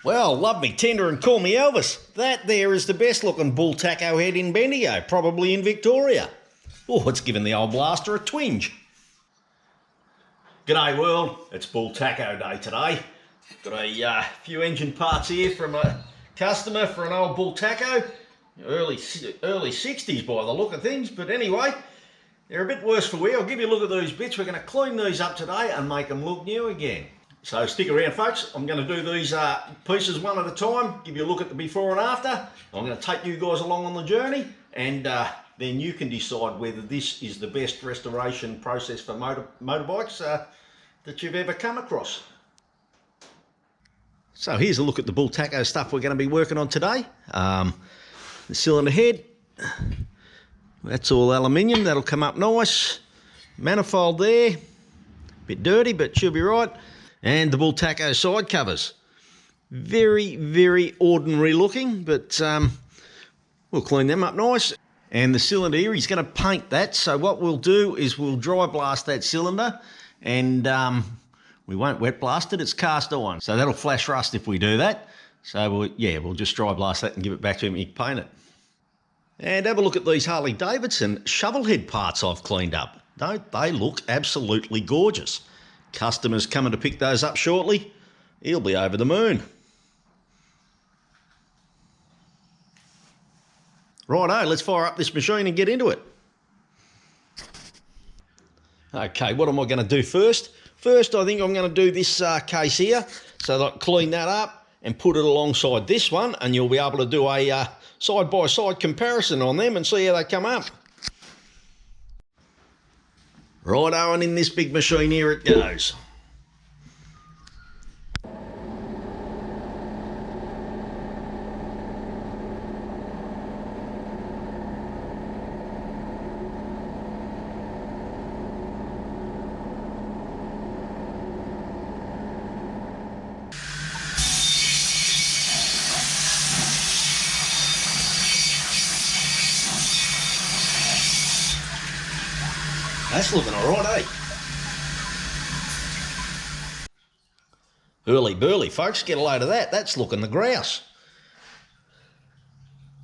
Well, love me tender and call me Elvis. That there is the best looking Bultaco head in Bendigo, probably in Victoria. Oh, it's given the old blaster a twinge. G'day world, it's Bultaco day today. Got a few engine parts here from a customer for an old Bultaco. Early 60s by the look of things, but anyway, they're a bit worse for wear. I'll give you a look at these bits. We're going to clean these up today and make them look new again. So stick around folks, I'm going to do these pieces one at a time, give you a look at the before and after. I'm going to take you guys along on the journey, and then you can decide whether this is the best restoration process for motorbikes that you've ever come across. So here's a look at the Bultaco stuff we're going to be working on today. The cylinder head, that's all aluminium, that'll come up nice. Manifold there, bit dirty but she'll be right. And the Bultaco side covers. Very, very ordinary looking, but we'll clean them up nice. And the cylinder here, he's going to paint that. So what we'll do is we'll dry blast that cylinder, and we won't wet blast it, it's cast iron. So that'll flash rust if we do that. So we'll just dry blast that and give it back to him and he can paint it. And have a look at these Harley Davidson shovel head parts I've cleaned up. Don't they look absolutely gorgeous? Customers coming to pick those up shortly. He'll be over the moon. Righto, let's fire up this machine and get into it. Okay, what am I going to do first? First, I think I'm going to do this case here, so that I clean that up and put it alongside this one, and you'll be able to do a side-by-side comparison on them and see how they come up. Righto, and in this big machine here it goes. That's looking alright, eh? Early burly, folks, get a load of that. That's looking the grouse.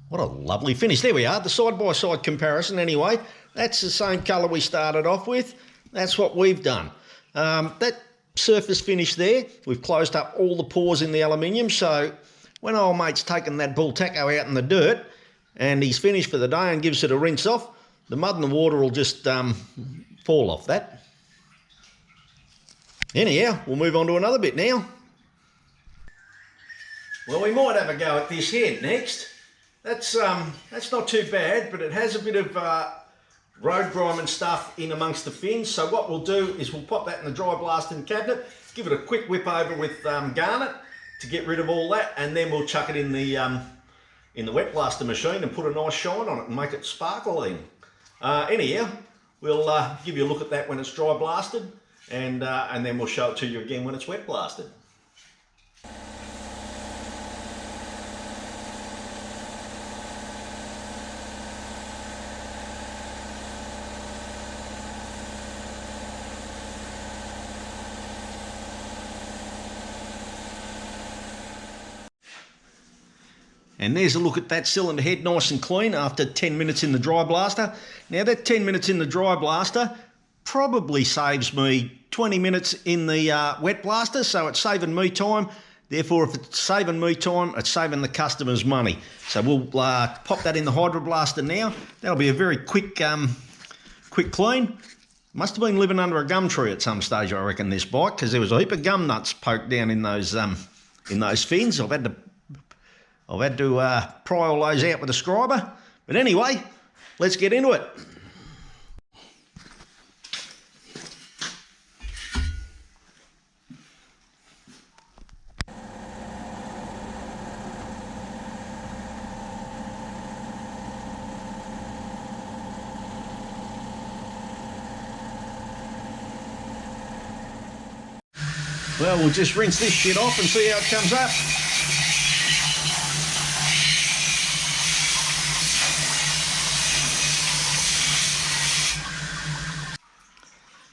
What a lovely finish. There we are, the side-by-side comparison anyway. That's the same colour we started off with. That's what we've done. That surface finish there, we've closed up all the pores in the aluminium, so when old mate's taken that Bultaco out in the dirt and he's finished for the day and gives it a rinse off, the mud and the water will just fall off that. Anyhow, we'll move on to another bit now. Well, we might have a go at this head next. That's not too bad, but it has a bit of road grime and stuff in amongst the fins. So what we'll do is we'll pop that in the dry blasting cabinet, give it a quick whip over with garnet to get rid of all that, and then we'll chuck it in the wet blaster machine and put a nice shine on it and make it sparkling. Anyhow, we'll give you a look at that when it's dry blasted, and then we'll show it to you again when it's wet blasted. And there's a look at that cylinder head, nice and clean after 10 minutes in the dry blaster. Now that 10 minutes in the dry blaster probably saves me 20 minutes in the wet blaster, so it's saving me time. Therefore, if it's saving me time, it's saving the customer's money. So we'll pop that in the hydroblaster now. That'll be a very quick clean. Must have been living under a gum tree at some stage, I reckon, this bike, because there was a heap of gum nuts poked down in those fins. I've had to pry all those out with a scriber. But anyway, let's get into it. Well, we'll just rinse this shit off and see how it comes up.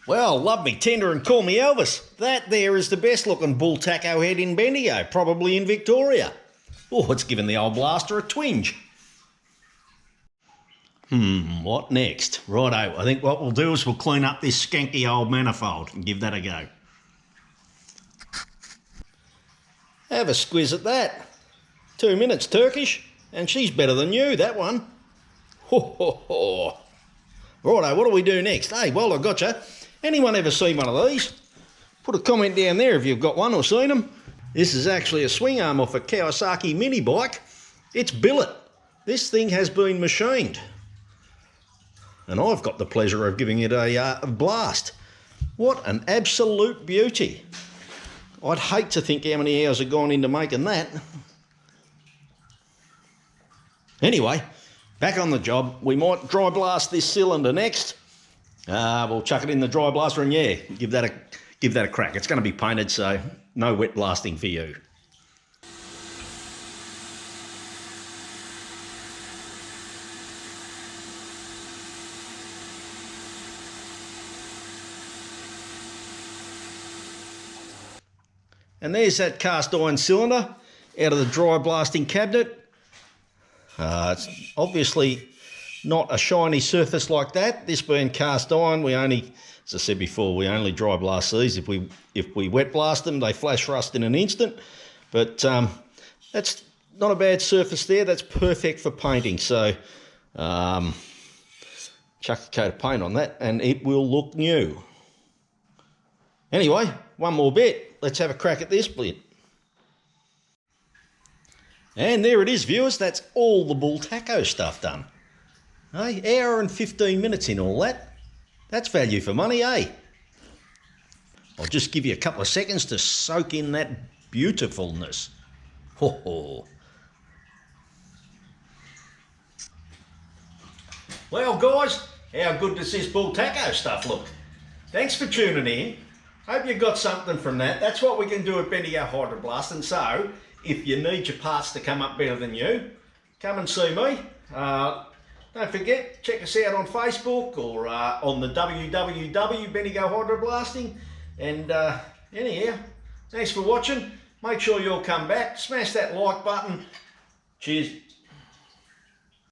Well, love me tender and call me Elvis. That there is the best looking Bultaco head in Bendigo, probably in Victoria. Oh, it's given the old blaster a twinge. What next? Righto, I think what we'll do is we'll clean up this skanky old manifold and give that a go. Have a squiz at that. 2 minutes Turkish, and she's better than you, that one. Ho ho ho. Righto, what do we do next? Hey, well, I gotcha. Anyone ever seen one of these? Put a comment down there if you've got one or seen them. This is actually a swing arm off a Kawasaki mini bike. It's billet. This thing has been machined. And I've got the pleasure of giving it a blast. What an absolute beauty. I'd hate to think how many hours have gone into making that. Anyway, back on the job. We might dry blast this cylinder next. We'll chuck it in the dry blaster and yeah, give that a crack. It's going to be painted, so no wet blasting for you. And there's that cast iron cylinder out of the dry blasting cabinet. It's obviously not a shiny surface like that. This being cast iron, we only, as I said before, we only dry blast these. If we wet blast them, they flash rust in an instant. But that's not a bad surface there. That's perfect for painting. So chuck a coat of paint on that and it will look new. Anyway, one more bit. Let's have a crack at this bit. And there it is, viewers. That's all the Bultaco stuff done. Hey, hour and 15 minutes in all that. That's value for money, eh? I'll just give you a couple of seconds to soak in that beautifulness. Ho ho. Well, guys, how good does this Bultaco stuff look? Thanks for tuning in. Hope you got something from that. That's what we can do at Bendigo Hydroblasting. So, if you need your parts to come up better than you, come and see me. Don't forget, check us out on Facebook or on the www Bendigo Hydroblasting. And anyhow, thanks for watching. Make sure you'll come back. Smash that like button. Cheers.